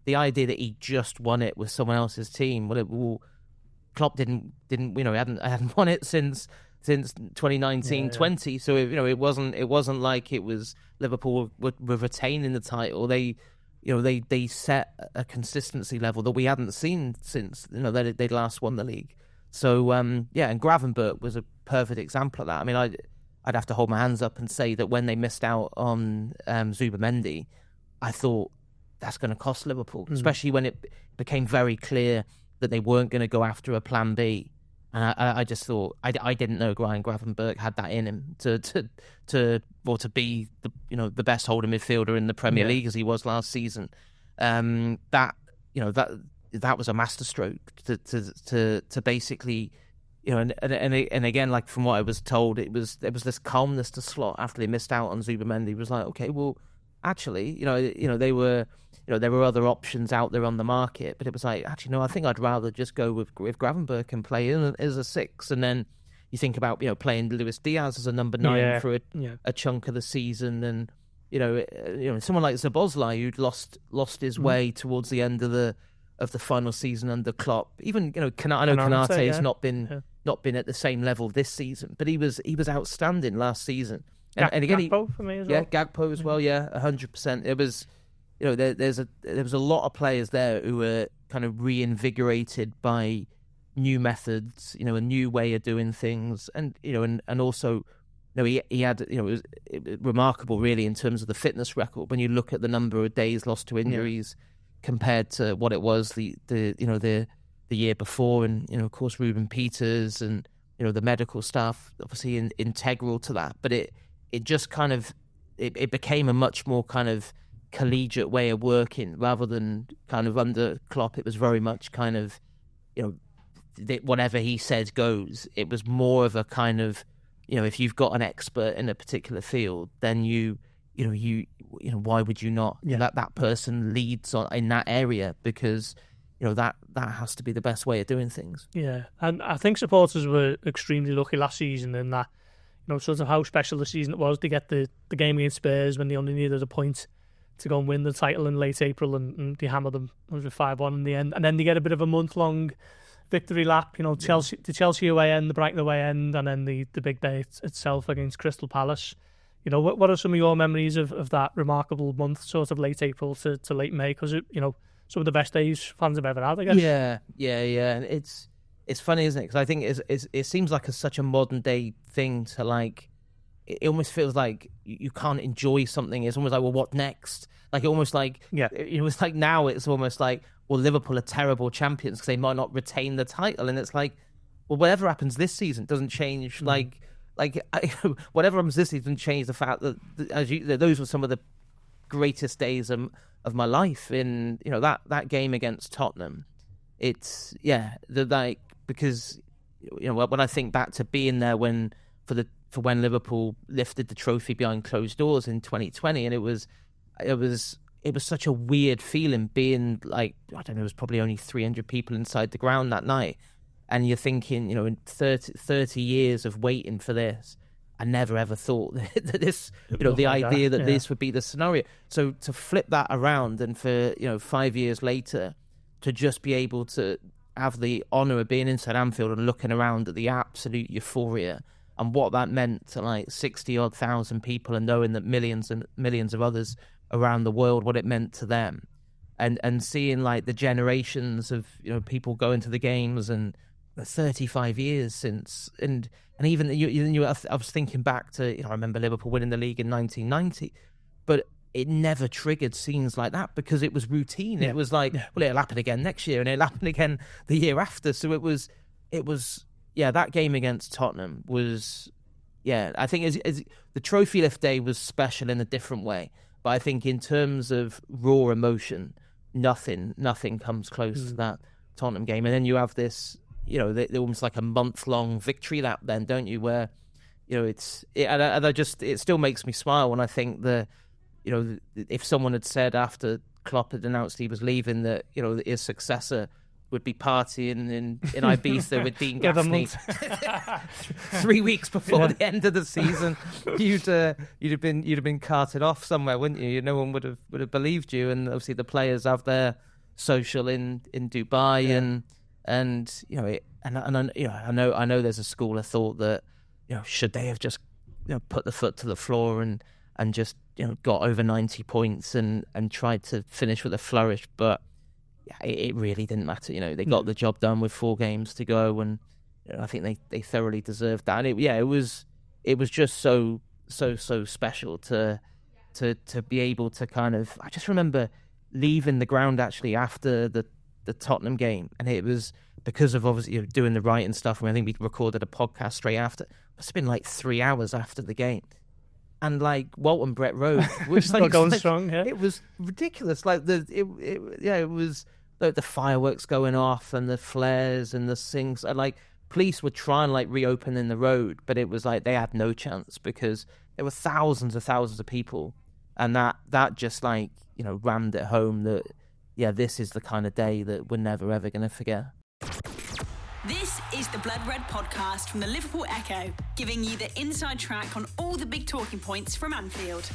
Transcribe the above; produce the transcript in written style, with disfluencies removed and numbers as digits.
the idea that he just won it with someone else's team, Klopp didn't hadn't won it since 2019-20. So it wasn't like it was Liverpool were retaining the title. They set a consistency level that we hadn't seen since they'd last won the league. So and Gravenberch was a perfect example of that. I mean, I'd have to hold my hands up and say that when they missed out on Zubimendi, I thought that's going to cost Liverpool, especially when it became very clear that they weren't going to go after a plan B. And I just thought I didn't know Ryan Gravenberch had that in him to be the best holding midfielder in the Premier League as he was last season. That was a masterstroke to basically, and again, like from what I was told, there was this calmness to Slot after they missed out on Zubimendi. It was like, okay, well, actually, there were other options out there on the market, but it was like, actually, no, I think I'd rather just go with Gravenberch and play in as a 6. And then you think about, playing Luis Diaz as a number 9 for a chunk of the season. And, someone like Szoboszlai, who'd lost his way towards the end of the final season under Klopp. Even, I know Konate has not been at the same level this season, but he was outstanding last season. And again, Gakpo for me as well. Yeah, Gakpo as well. Yeah, 100%. It was, there was a lot of players there who were kind of reinvigorated by new methods, a new way of doing things, and and also, he had, it was remarkable really in terms of the fitness record when you look at the number of days lost to injuries compared to what it was the year before, and of course Ruben Peters and the medical staff obviously integral to that, but it just kind of it became a much more kind of collegiate way of working rather than kind of under Klopp. It was very much kind of whatever he said goes. It was more of a kind of if you've got an expert in a particular field, then why would you not let that person leads in that area, because that has to be the best way of doing things. Yeah, and I think supporters were extremely lucky last season in that sort of how special the season it was to get the game against Spurs when they only needed a point to go and win the title in late April, and they hammered them 5-1 in the end, and then they get a bit of a month-long victory lap, Chelsea away end, the Brighton away end, and then the big day itself against Crystal Palace. What are some of your memories of that remarkable month, sort of late April to late May? Because some of the best days fans have ever had, I guess. Yeah. And it's funny, isn't it? Because I think it seems like such a modern day thing to like. It almost feels like you can't enjoy something. It's almost like, well, what next? Like almost like it was like now it's almost like, well, Liverpool are terrible champions because they might not retain the title, and it's like, well, whatever happens this season doesn't change. Whatever happens this season doesn't change the fact that those were some of the greatest days of my life. In that game against Tottenham, it's because when I think back to being there when Liverpool lifted the trophy behind closed doors in 2020, and it was such a weird feeling being like, I don't know, it was probably only 300 people inside the ground that night, and you're thinking, in 30 years of waiting for this, I never ever thought that this, the idea that this would be the scenario. So to flip that around, and for 5 years later to just be able to have the honour of being inside Anfield and looking around at the absolute euphoria and what that meant to like 60-odd thousand people, and knowing that millions and millions of others around the world, what it meant to them, and seeing like the generations of people going to the games, and 35 years since, and even I was thinking back to I remember Liverpool winning the league in 1990, but it never triggered scenes like that because it was routine. It was like, well, it'll happen again next year, and it'll happen again the year after. So it was. That game against Tottenham was, I think the trophy lift day was special in a different way. But I think in terms of raw emotion, nothing comes close to that Tottenham game. And then you have this, almost like a month-long victory lap then, don't you? Where, it still makes me smile when I think if someone had said after Klopp had announced he was leaving that, his successor would be partying in Ibiza with Dean Gaffney 3 weeks before the end of the season, you'd have been carted off somewhere, wouldn't you? No one would have believed you. And obviously the players have their social in Dubai, and you know, I know there's a school of thought that, you know, should they have just, you know, put the foot to the floor and just, you know, got over 90 points and tried to finish with a flourish, but yeah, it really didn't matter. You know, they got the job done with 4 games to go, and you know, I think they thoroughly deserved that. And it was just so special to be able to kind of. I just remember leaving the ground actually after the Tottenham game, and it was because of obviously, you know, doing the writing stuff. I think we recorded a podcast straight after. It's been like 3 hours after the game, and like Walton Brett Road was still going strong. Yeah, it was ridiculous. Like it was like the fireworks going off and the flares and the things. And like police would try and like reopening the road, but it was like they had no chance because there were thousands of people, and that just like, you know, rammed it home that yeah, this is the kind of day that we're never ever going to forget. This is the Blood Red podcast from the Liverpool Echo, giving you the inside track on all the big talking points from Anfield.